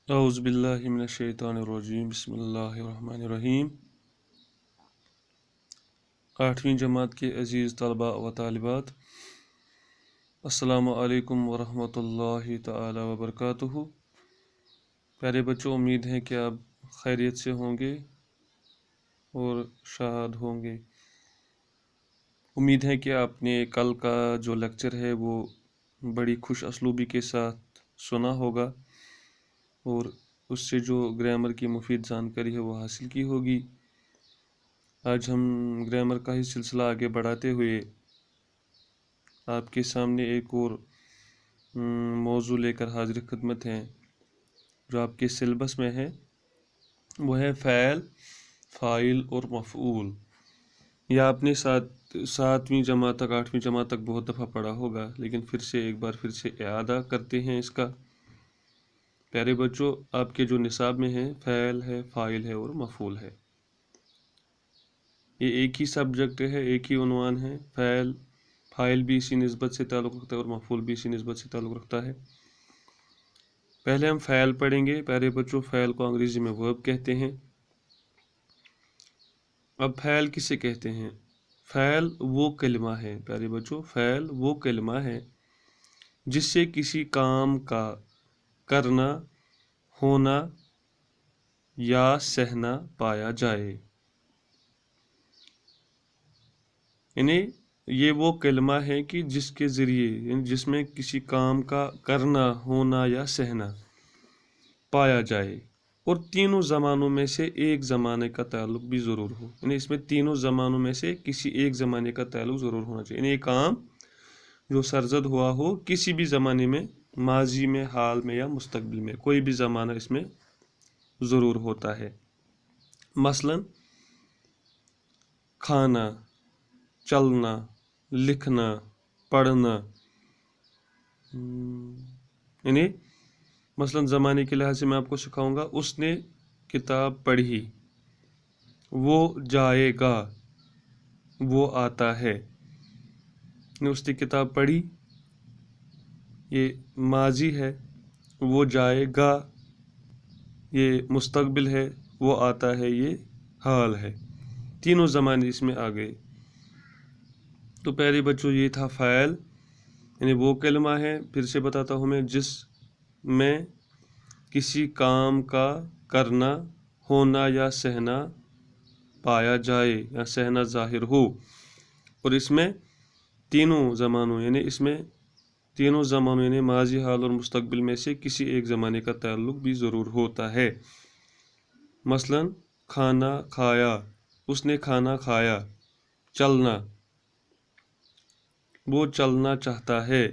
اعوذ باللہ من الشیطان الرجیم بسم اللہ الرحمن الرحیم۔ 8ویں جماعت کے عزیز طلباء و طالبات، السلام علیکم ورحمۃ اللہ تعالی وبرکاتہ۔ پیارے بچوں، امید ہے کہ آپ خیریت سے ہوں گے اور شاد ہوں گے۔ امید ہے کہ آپ نے کل کا جو لیکچر ہے وہ بڑی خوش اسلوبی کے ساتھ سنا ہوگا اور اس سے جو گرامر کی مفید جانکاری ہے وہ حاصل کی ہوگی۔ آج ہم گرامر کا ہی سلسلہ آگے بڑھاتے ہوئے آپ کے سامنے ایک اور موضوع لے کر حاضر خدمت ہیں جو آپ کے سلیبس میں ہے، وہ ہے فعل، فاعل اور مفعول۔ یہ آپ نے ساتویں جماعت تک 8ویں جماعت تک بہت دفعہ پڑھا ہوگا، لیکن ایک بار پھر سے اعادہ کرتے ہیں اس کا۔ پیارے بچوں، آپ کے جو نصاب میں ہے فعل ہے، فاعل ہے اور مفعول ہے۔ یہ ایک ہی سبجیکٹ ہے، ایک ہی عنوان ہے۔ فاعل بھی اسی نسبت سے تعلق رکھتا ہے اور مفعول بھی اسی نسبت سے تعلق رکھتا ہے۔ پہلے ہم فعل پڑھیں گے۔ پیارے بچوں، فعل کو انگریزی میں ورب کہتے ہیں۔ اب فعل کسے کہتے ہیں؟ فعل وہ کلمہ ہے، پیارے بچوں، فعل وہ کلمہ ہے جس سے کسی کام کا کرنا، ہونا یا سہنا پایا جائے۔ یعنی یہ وہ کلمہ ہے کہ جس کے ذریعے، یعنی جس میں کسی کام کا کرنا، ہونا یا سہنا پایا جائے، اور تینوں زمانوں میں سے ایک زمانے کا تعلق بھی ضرور ہو۔ یعنی اس میں تینوں زمانوں میں سے کسی ایک زمانے کا تعلق ضرور ہونا چاہیے۔ یعنی ایک کام جو سرزد ہوا ہو کسی بھی زمانے میں، ماضی میں، حال میں یا مستقبل میں، کوئی بھی زمانہ اس میں ضرور ہوتا ہے۔ مثلاً کھانا، چلنا، لکھنا، پڑھنا، یعنی مثلاً زمانے کے لحاظ سے میں آپ کو سکھاؤں گا، اس نے کتاب پڑھی، وہ جائے گا، وہ آتا ہے۔ یعنی اس نے کتاب پڑھی، یہ ماضی ہے، وہ جائے گا یہ مستقبل ہے، وہ آتا ہے یہ حال ہے۔ تینوں زمانے اس میں آ گئے۔ تو پیارے بچوں، یہ تھا فعل، یعنی وہ کلمہ ہے، پھر سے بتاتا ہوں میں، جس میں کسی کام کا کرنا، ہونا یا سہنا پایا جائے یا سہنا ظاہر ہو، اور اس میں تینوں زمانوں، یعنی ماضی، حال اور مستقبل میں سے کسی ایک زمانے کا تعلق بھی ضرور ہوتا ہے۔ مثلاً کھانا کھایا، اس نے کھانا کھایا۔ چلنا، وہ چلنا چاہتا ہے۔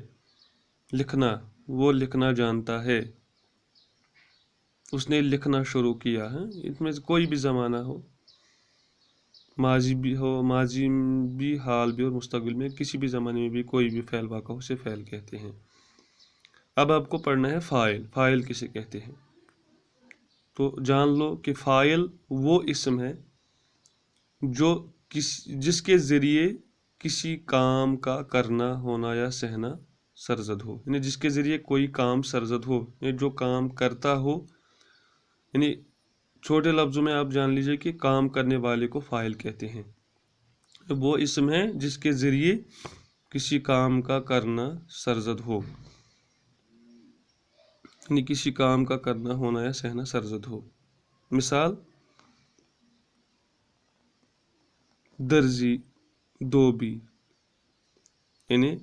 لکھنا، وہ لکھنا جانتا ہے، اس نے لکھنا شروع کیا ہے۔ اس میں کوئی بھی زمانہ ہو، ماضی بھی، حال بھی اور مستقبل میں، کسی بھی زمانے میں بھی کوئی بھی فعل واقع ہو، اسے فعل کہتے ہیں۔ اب آپ کو پڑھنا ہے فاعل۔ فاعل کسے کہتے ہیں؟ تو جان لو کہ فاعل وہ اسم ہے جس کے ذریعے کسی کام کا کرنا، ہونا یا سہنا سرزد ہو۔ یعنی جس کے ذریعے کوئی کام سرزد ہو، یعنی جو کام کرتا ہو، یعنی چھوٹے لفظوں میں آپ جان لیجئے کہ کام کرنے والے کو فاعل کہتے ہیں۔ وہ اسم ہے جس کے ذریعے کسی کام کا کرنا سرزد ہو، یعنی کسی کام کا کرنا، ہونا یا سہنا سرزد ہو۔ مثال، درزی، دھوبی۔ یعنی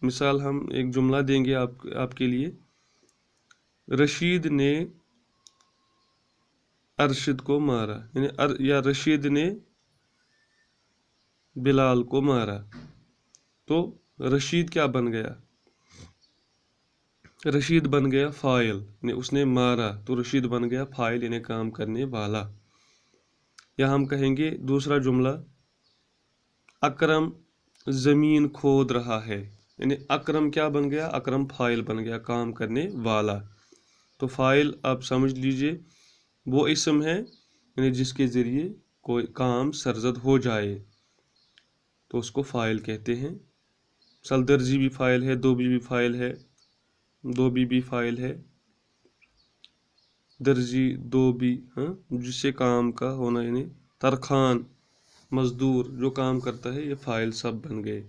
مثال ہم ایک جملہ دیں گے آپ کے لیے، رشید نے ارشد کو مارا، یعنی یا رشید نے بلال کو مارا۔ تو رشید کیا بن گیا؟ رشید بن گیا فاعل، یعنی اس نے مارا، تو رشید بن گیا فاعل، یعنی کام کرنے والا۔ یا ہم کہیں گے دوسرا جملہ، اکرم زمین کھود رہا ہے، یعنی اکرم کیا بن گیا؟ اکرم فاعل بن گیا، کام کرنے والا۔ تو فاعل آپ سمجھ لیجئے وہ اسم ہے، یعنی جس کے ذریعے کوئی کام سرزد ہو جائے تو اس کو فاعل کہتے ہیں۔ مثال درزی بھی فاعل ہے، دھوبی بھی فاعل ہے، دھوبی بھی فاعل ہے۔ درزی، دھوبی، جس سے کام کا ہونا، یعنی ترخان، مزدور جو کام کرتا ہے، یہ فاعل سب بن گئے۔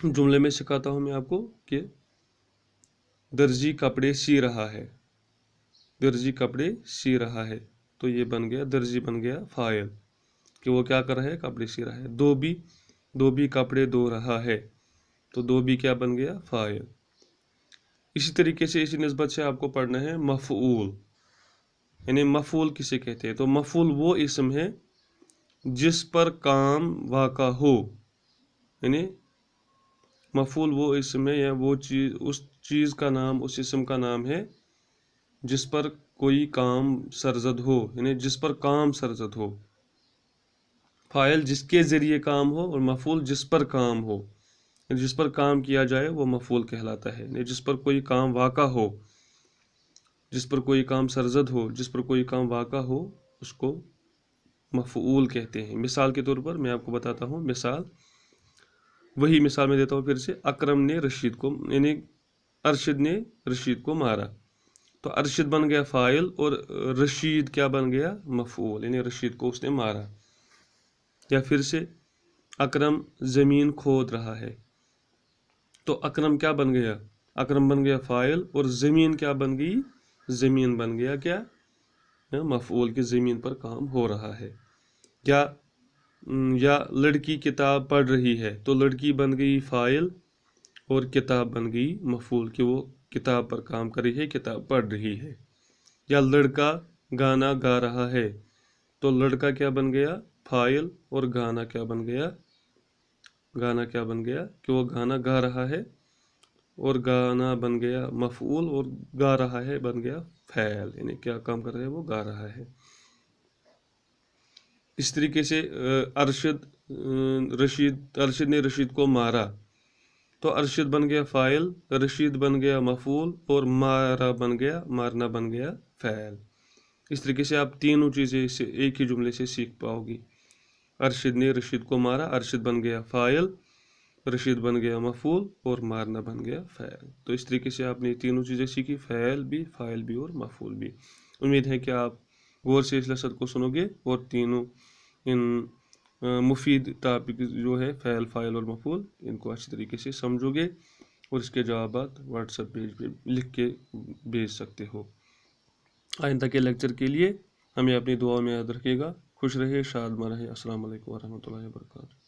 جملے میں سکھاتا ہوں میں آپ کو کہ درزی کپڑے سی رہا ہے، درزی کپڑے سی رہا ہے، تو یہ بن گیا، درزی بن گیا فاعل کہ وہ کیا کر رہا ہے، کپڑے سی رہا ہے۔ دھوبی، دھوبی کپڑے دھو رہا ہے، تو دھوبی کیا بن گیا، فاعل۔ اسی طریقے سے اسی نسبت سے آپ کو پڑھنا ہے مفعول، یعنی مفعول کسے کہتے ہیں؟ تو مفعول وہ اسم ہے جس پر کام واقع ہو، یعنی مفعول وہ اسم ہے یا وہ چیز، اس چیز کا نام، اس اسم کا نام ہے جس پر کوئی کام سرزد ہو، یعنی جس پر کام سرزد ہو۔ فاعل جس کے ذریعے کام ہو، اور مفعول جس پر کام ہو، جس پر کام کیا جائے وہ مفعول کہلاتا ہے، یعنی جس پر کوئی کام واقع ہو، جس پر کوئی کام سرزد ہو، جس پر کوئی کام واقع ہو، اس کو مفعول کہتے ہیں۔ مثال کے طور پر میں آپ کو بتاتا ہوں، وہی مثال میں دیتا ہوں پھر سے۔ اکرم نے رشید کو، یعنی ارشد نے رشید کو مارا، تو ارشد بن گیا فاعل اور رشید کیا بن گیا، مفعول، یعنی رشید کو اس نے مارا۔ یا پھر سے اکرم زمین کھود رہا ہے، تو اکرم کیا بن گیا، اکرم بن گیا فاعل، اور زمین کیا بن گئی، زمین بن گیا کیا، مفعول، کی زمین پر کام ہو رہا ہے۔ یا لڑکی کتاب پڑھ رہی ہے، تو لڑکی بن گئی فاعل اور کتاب بن گئی مفعول، کہ وہ کتاب پر کام کر رہی ہے، کتاب پڑھ رہی ہے۔ یا لڑکا گانا گا رہا ہے، تو لڑکا کیا بن گیا، فاعل، اور گانا کیا بن گیا، گانا کیا بن گیا کہ وہ گانا گا رہا ہے، اور گانا بن گیا مفعول، اور گا رہا ہے بن گیا فاعل، یعنی کیا کام کر رہا ہے، وہ گا رہا ہے۔ اس طریقے سے ارشد نے رشید کو مارا، تو ارشد بن گیا فاعل، رشید بن گیا مفعول، اور مارا بن گیا، مارنا بن گیا فاعل۔ اس طریقے سے آپ تینوں چیزیں اسے ایک ہی جملے سے سیکھ پاؤ گی۔ ارشد نے رشید کو مارا، ارشد بن گیا فاعل، رشید بن گیا مفعول، اور مارنا بن گیا فاعل۔ تو اس طریقے سے آپ نے تینوں چیزیں سیکھی، فاعل بھی، فاعل بھی، اور مفعول بھی۔ امید ہے کہ آپ غور سے اس لیسن کو سنو گے اور تینوں ان مفید ٹاپک جو ہے فعل، فاعل اور مفعول، ان کو اچھی طریقے سے سمجھو گے، اور اس کے جوابات واٹس ایپ پیج پہ لکھ کے بھیج سکتے ہو۔ آئندہ کے لیکچر کے لیے ہمیں اپنی دعا میں یاد رکھے گا۔ خوش رہے، شاد رہے۔ السلام علیکم ورحمۃ اللہ وبرکاتہ۔